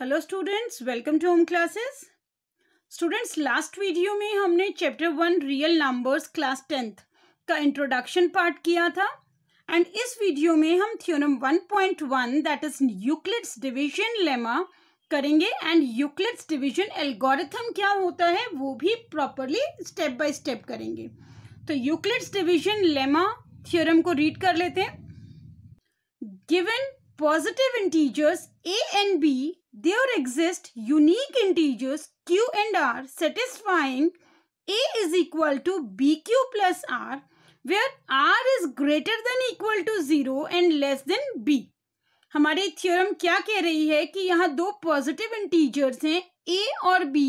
Hello students, welcome to home classes. Students, last video में हमने chapter 1 real numbers class 10th का introduction part किया था and इस वीडियो में हम theorem 1.1 that is Euclid's division lemma करेंगे एंड यूक्लिड्स डिवीजन एल्गोरिथम क्या होता है वो भी प्रॉपरली स्टेप बाय स्टेप करेंगे। तो यूक्लिड्स डिवीजन लेमा थ्योरम को रीड कर लेते हैं। Given positive integers a and b, there exist unique integers q and r satisfying a is equal to bq plus r, where r is greater than equal to 0 and less than b। हमारी theorem क्या कह रही है कि यहाँ दो positive integers हैं a और b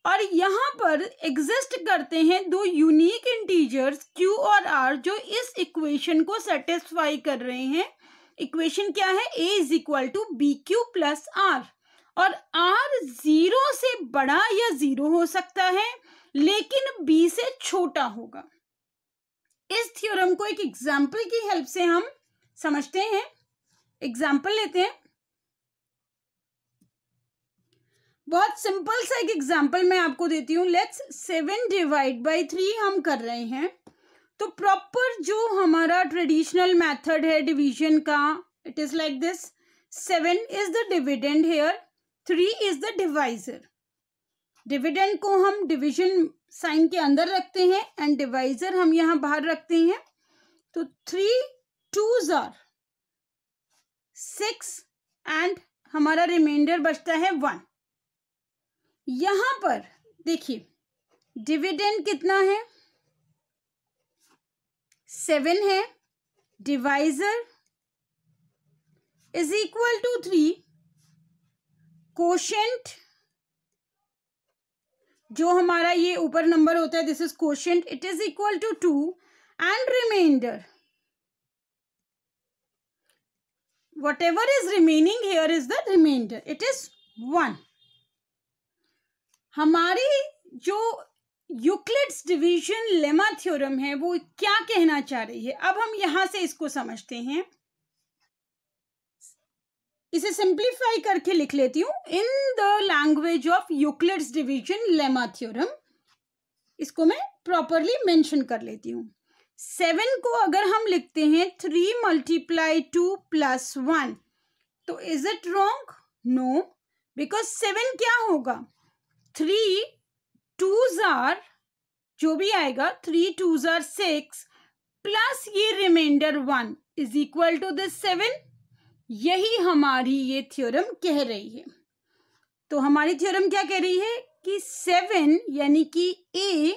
और यहाँ पर एग्जिस्ट करते हैं दो यूनिक इंटीजर्स q और r जो इस इक्वेशन को सेटिस्फाई कर रहे हैं। इक्वेशन क्या है? a is equal to B Q plus R और r 0 से बड़ा या 0 हो सकता है लेकिन b से छोटा होगा। इस थ्योरम को एक एग्जाम्पल की हेल्प से हम समझते हैं। एग्जाम्पल लेते हैं। बहुत सिंपल सा एक एग्जाम्पल मैं आपको देती हूँ। लेट्स 7 डिवाइड बाई 3 हम कर रहे हैं। तो प्रॉपर जो हमारा ट्रेडिशनल मेथड है डिवीजन का, it is like this. 7 is the dividend here, 3 is the divisor. Dividend को हम डिवीजन साइन के अंदर रखते हैं एंड डिवाइजर हम यहां बाहर रखते हैं। तो 3 2s आर 6 एंड हमारा रिमाइंडर बचता है 1। यहां पर देखिए डिविडेंड कितना है? 7 है। Divisor is equal to 3। Quotient जो हमारा ये ऊपर नंबर होता है, this is quotient, it is equal to 2 and reminder whatever is remaining here is the reminder, it is 1। हमारी जो यूक्लिड्स डिवीजन लेमा थ्योरम है वो क्या कहना चाह रही है, अब हम यहां से इसको समझते हैं। इसे सिंप्लीफाई करके लिख लेती हूं in the language of Euclid's division lemma theorem. इसको मैं प्रॉपरली मेंशन कर लेती हूं। 7 को अगर हम लिखते हैं 3 मल्टीप्लाई 2 प्लस 1, तो is it wrong? No, because 7 क्या होगा? 3 2s आर, जो भी आएगा 3 2s आर 6 प्लस ये reminder 1 is equal to this 7। यही हमारी ये थ्योरम कह रही है। तो हमारी थ्योरम क्या कह रही है कि 7 यानी कि a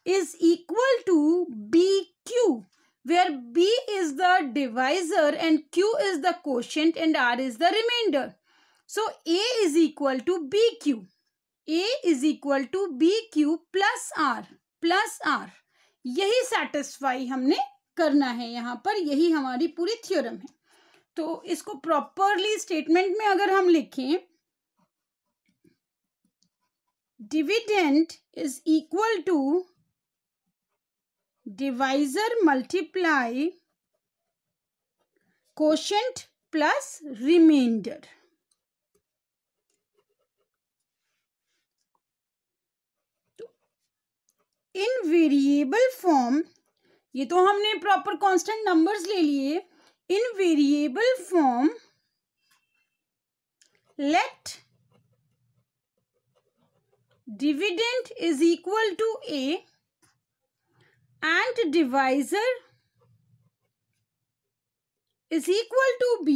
is equal to B Q, where b is the divisor and q is the quotient and r is the reminder. So a is equal to B Q, a is equal to B Q plus R. यही satisfy हमने करना है यहाँ पर, यही हमारी पूरी theorem है। तो इसको प्रॉपरली स्टेटमेंट में अगर हम लिखें, dividend is equal to divisor multiply quotient plus remainder. In variable form, ये तो हमने प्रॉपर कांस्टेंट नंबर्स ले लिए। In variable form let dividend is equal to a and divisor is equal to b,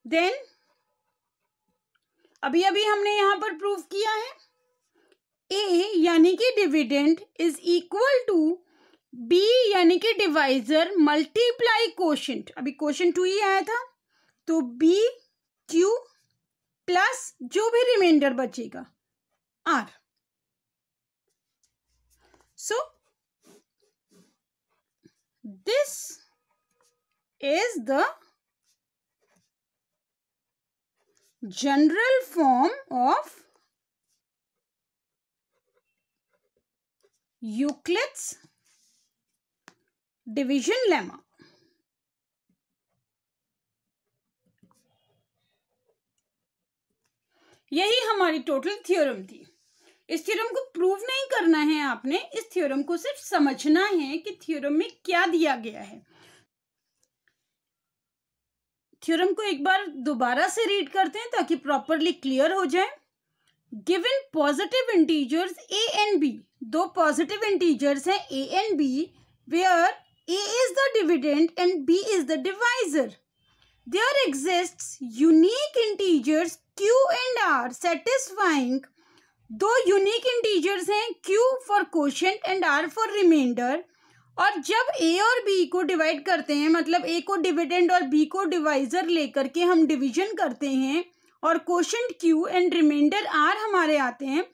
then अभी हमने यहां पर prove किया है a यानी कि dividend is equal to b यानी कि डिवाइजर मल्टीप्लाई कोशेंट। अभी कोशेंट 2 ही आया था, तो b q प्लस जो भी रिमाइंडर बचेगा r। So this is the general form of Euclid's division lemma. यही हमारी टोटल थ्योरम थी। इस थ्योरम को प्रूव नहीं करना है आपने, इस थ्योरम को सिर्फ समझना है कि थ्योरम में क्या दिया गया है। थ्योरम को एक बार दोबारा से रीड करते हैं ताकि प्रॉपरली क्लियर हो जाए। Given positive integers a and b, दो पॉजिटिव इंटीजर्स हैं a and b, where a is the dividend and b is the divisor. There exists unique integers q and r satisfying, दो unique integers हैं q for quotient and r for reminder. और जब a और b को divide करते हैं, मतलब a को डिविडेंड और b को डिवाइजर लेकर के हम डिवीजन करते हैं और quotient q and reminder r हमारे आते हैं,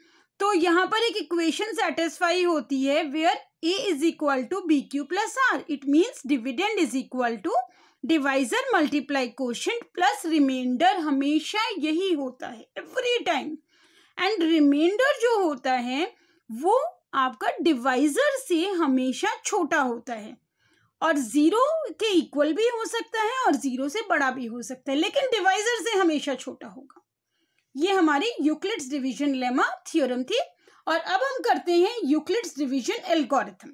तो यहाँ पर एक इक्वेशन सेटिस्फाई होती है where a is equal to B Q plus R. It means dividend is equal to divisor multiply quotient plus reminder. हमेशा यही होता है, एवरी टाइम। एंड रिमाइंडर जो होता है वो आपका डिवाइजर से हमेशा छोटा होता है, और जीरो के इक्वल भी हो सकता है और जीरो से बड़ा भी हो सकता है, लेकिन डिवाइजर से हमेशा छोटा होगा। ये हमारी यूक्लिड्स डिवीजन लेमा थ्योरम थी। और अब हम करते हैं यूक्लिड्स डिवीजन एल्गोरिथम।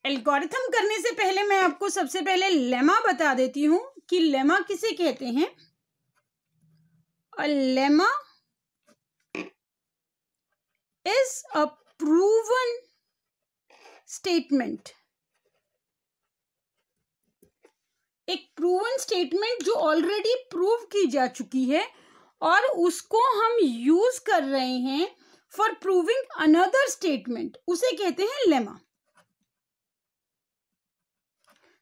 एल्गोरिथम करने से पहले मैं आपको सबसे पहले लेमा बता देती हूं कि लेमा किसे कहते हैं। Lemma is a proven statement, एक प्रूवन स्टेटमेंट जो ऑलरेडी प्रूव की जा चुकी है और उसको हम यूज कर रहे हैं फॉर प्रूविंग अनदर स्टेटमेंट, उसे कहते हैं lemma.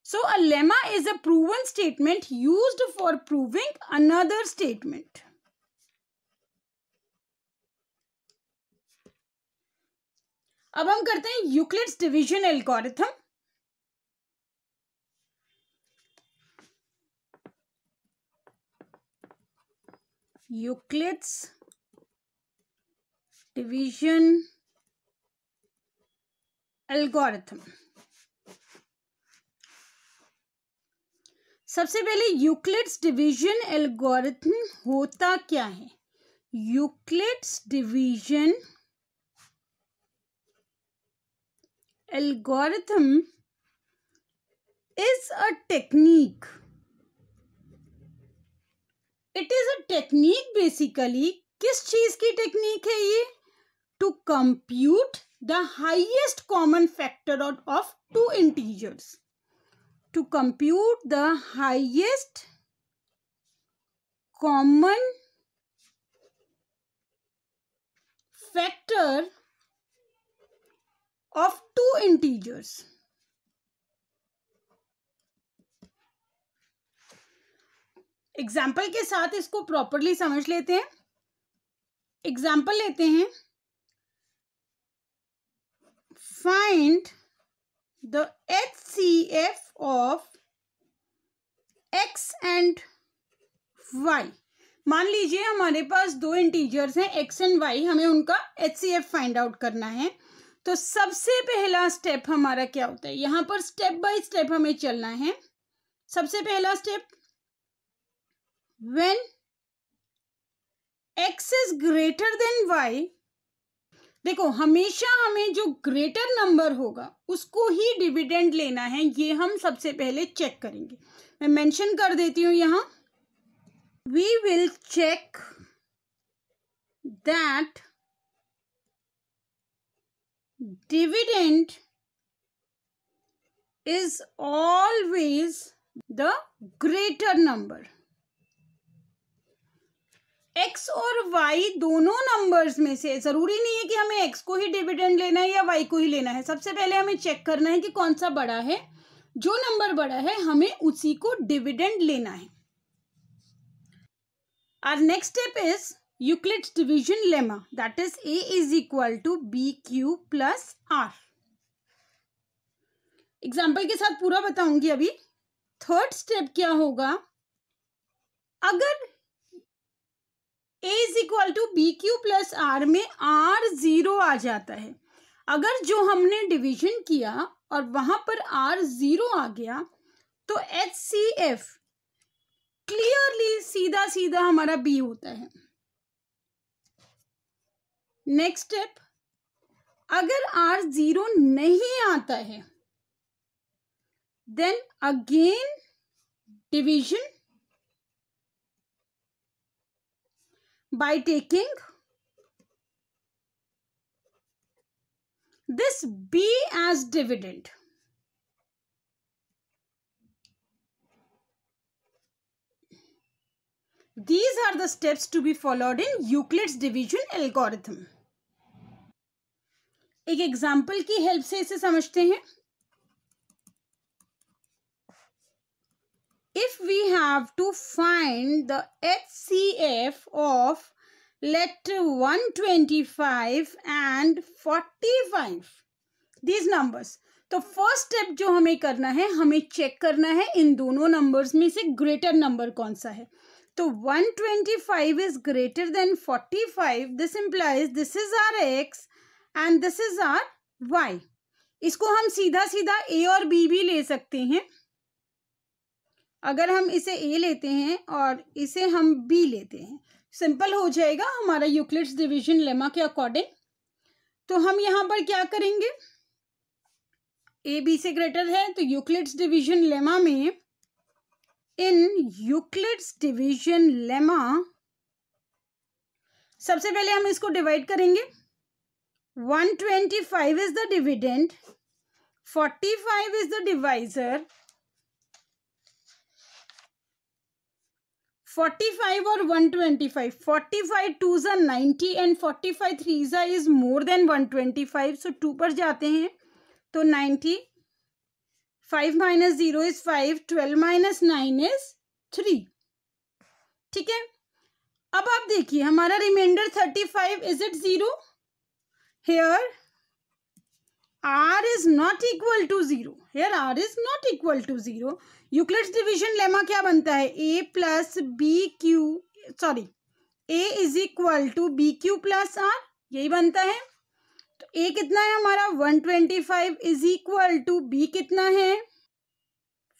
So a lemma is a proven statement used for proving another statement. अब हम करते हैं Euclid's division algorithm. Euclid's division algorithm. सबसे पहले यूक्लिड्स डिवीजन एल्गोरिथम होता क्या है। Euclid's division algorithm is a technique, it is a technique basically. किस चीज की टेक्निक है ये? To compute the highest common factor of two integers, to compute the highest common factor of two integers. Example के साथ इसको properly समझ लेते हैं। एग्जाम्पल लेते हैं, find the HCF of x and y। मान लीजिए हमारे पास दो इंटीजर्स हैं x एंड y, हमें उनका HCF फाइंड आउट करना है। तो सबसे पहला स्टेप हमारा क्या होता है, यहाँ पर स्टेप बाय स्टेप हमें चलना है। सबसे पहला step, when x is greater then y, देखो हमेशा हमें जो ग्रेटर नंबर होगा उसको ही डिविडेंड लेना है, ये हम सबसे पहले चेक करेंगे। मैं मेंशन कर देती हूं यहां, we will check that dividend is always the greater number. x और y दोनों नंबर्स में से जरूरी नहीं है कि हमें x को ही डिविडेंड लेना है या y को ही लेना है। सबसे पहले हमें चेक करना है कि कौन सा बड़ा है। जो नंबर बड़ा है हमें उसी को डिविडेंड लेना है। Our next step is Euclid's division lemma, that is a is equal to bq plus r। Example के साथ पूरा बताऊंगी अभी। थर्ड स्टेप क्या होगा, अगर a is equal to B Q plus R में r जीरो आ जाता है, अगर जो हमने डिवीजन किया और वहां पर r जीरो आ गया, तो HCF क्लियरली सीधा सीधा हमारा बी होता है। नेक्स्ट स्टेप, अगर आर 0 नहीं आता है then again division by taking this B as dividend. These are the steps to be followed in Euclid's division algorithm. एक एग्जाम्पल की हेल्प से इसे समझते हैं। If we have to find the HCF of let 125 and 45 these numbers, तो first step जो हमें करना है, हमें चेक करना है इन दोनों नंबर्स में से ग्रेटर नंबर कौन सा है। तो 125 is greater than 45, this implies this is R x and this is R y। इसको हम सीधा सीधा a और b भी ले सकते हैं। अगर हम इसे a लेते हैं और इसे हम b लेते हैं, सिंपल हो जाएगा हमारा यूक्लिड्स डिवीजन लेमा के अकॉर्डिंग। तो हम यहाँ पर क्या करेंगे, a b से ग्रेटर है तो यूक्लिड्स डिवीजन लेमा में, इन यूक्लिड्स डिवीजन लेमा सबसे पहले हम इसको डिवाइड करेंगे। 125 is the dividend, 45 is the divisor, 45 और 125, 45 2 जा 90 एंड 45 3 जा इज मोर देन 125, सो 2 पर जाते हैं तो 90, 5 माइनस 0 इज 5, 12 माइनस 9 इज 3। ठीक है, अब आप देखिए हमारा reminder 35, is it 0? Here r is not equal to 0, here r is not equal to 0। Euclid's division lemma क्या बनता है, a plus B Q, sorry a is equal to B Q plus r, यही बनता है। तो a कितना है हमारा 125 इज इक्वल टू b कितना है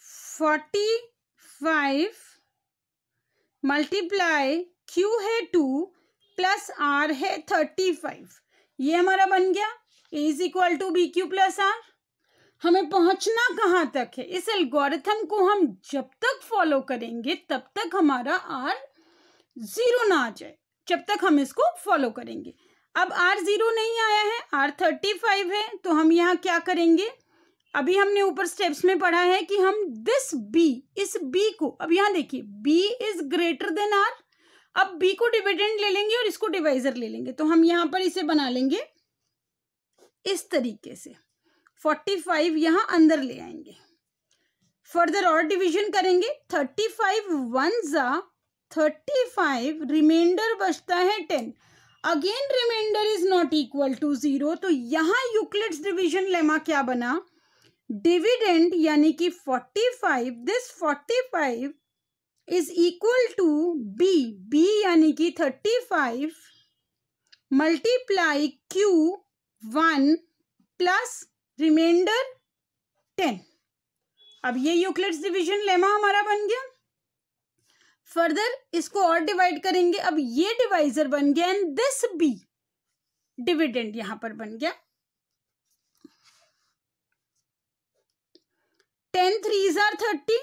45 मल्टीप्लाई q है 2 प्लस r है 35, ये हमारा बन गया a is equal to B Q plus R. हमें पहुंचना कहाँ तक है, इस एल्गोरिथम को हम जब तक फॉलो करेंगे तब तक हमारा r 0 ना आ जाए, जब तक हम इसको फॉलो करेंगे। अब r 0 नहीं आया है, r 35 है, तो हम यहाँ क्या करेंगे, अभी हमने ऊपर स्टेप्स में पढ़ा है कि हम दिस b, इस b को, अब यहाँ देखिए b is greater then r, अब b को डिविडेंड ले लेंगे और इसको डिवाइजर ले लेंगे। तो हम यहाँ पर इसे बना लेंगे इस तरीके से, 45 यहाँ अंदर ले आएंगे, फर्दर और डिवीजन करेंगे, 35 1 जा 35, रिमाइंडर बचता है 10, again reminder is not equal to 0। तो यहाँ यूक्लिड्स डिवीजन लेमा क्या बना, डिविडेंड यानी कि 45, this 45 is equal to b, b यानी कि 35 मल्टीप्लाई q 1 प्लस रिमाइंडर 10। अब ये यूक्लिड्स डिवीजन लेमा हमारा बन गया। फर्दर इसको और डिवाइड करेंगे, अब ये डिवाइजर बन गया एंड दिस b डिविडेंड यहां पर बन गया। 10 3 आर 30,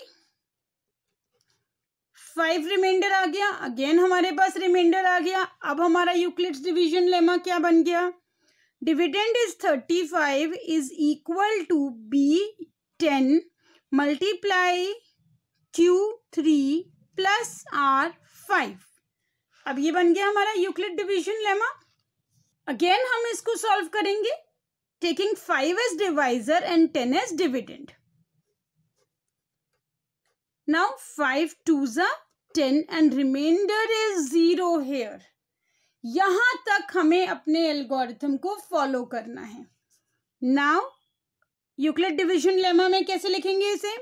5 रिमाइंडर आ गया, अगेन हमारे पास रिमाइंडर आ गया। अब हमारा यूक्लिड्स डिवीजन लेमा क्या बन गया, dividend is 35 is equal to b 10 multiply q 3 plus r 5। अब ये बन गया हमारा यूक्लिड डिवीजन लेमा। अगेन हम इसको सॉल्व करेंगे, taking 5 as divisor and 10 as dividend. Now 5 2 जा 10 एंड रिमाइंडर इज 0 हेयर। यहां तक हमें अपने एल्गोरिथम को फॉलो करना है। नाउ यूक्लिड डिवीजन लेमा में कैसे लिखेंगे इसे,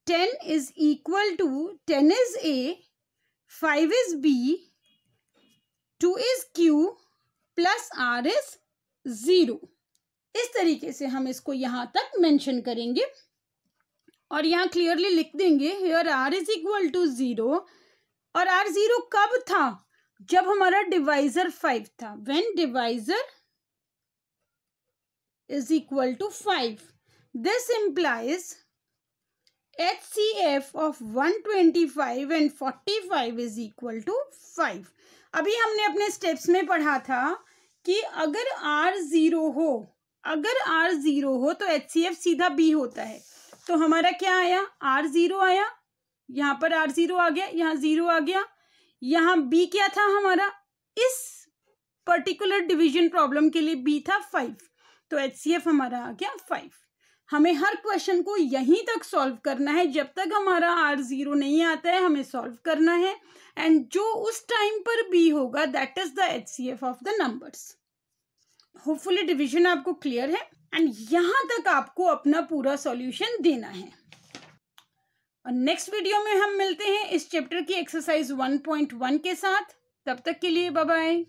10 is equal to 10 is a, 5 is b, 2 is q plus r is 0। इस तरीके से हम इसको यहां तक मेंशन करेंगे। और यहाँ क्लियरली लिख देंगे here r is equal to 0। और r 0 कब था? जब हमारा डिवाइजर 5 था, when divisor is equal to 5। This implies HCF of 125 and 45 is equal to 5। अभी हमने अपने स्टेप्स में पढ़ा था कि अगर R 0 हो, अगर R 0 हो तो HCF सीधा B होता है। तो हमारा क्या आया? R 0 आया, यहाँ पर R 0 आ गया, यहाँ 0 आ गया, यहाँ B क्या था हमारा? इस पर्टिकुलर डिवीजन प्रॉब्लम के लिए B था 5, तो HCF हमारा आ गया 5। हमें हर क्वेश्चन को यहीं तक सॉल्व करना है, जब तक हमारा R 0 नहीं आता है हमें सॉल्व करना है, एंड जो उस टाइम पर B होगा that is the HCF of the numbers. Hopefully division आपको क्लियर है, एंड यहाँ तक आपको अपना पूरा सॉल्यूशन देना है। और नेक्स्ट वीडियो में हम मिलते हैं इस चैप्टर की एक्सरसाइज 1.1 के साथ। तब तक के लिए बाय बाय।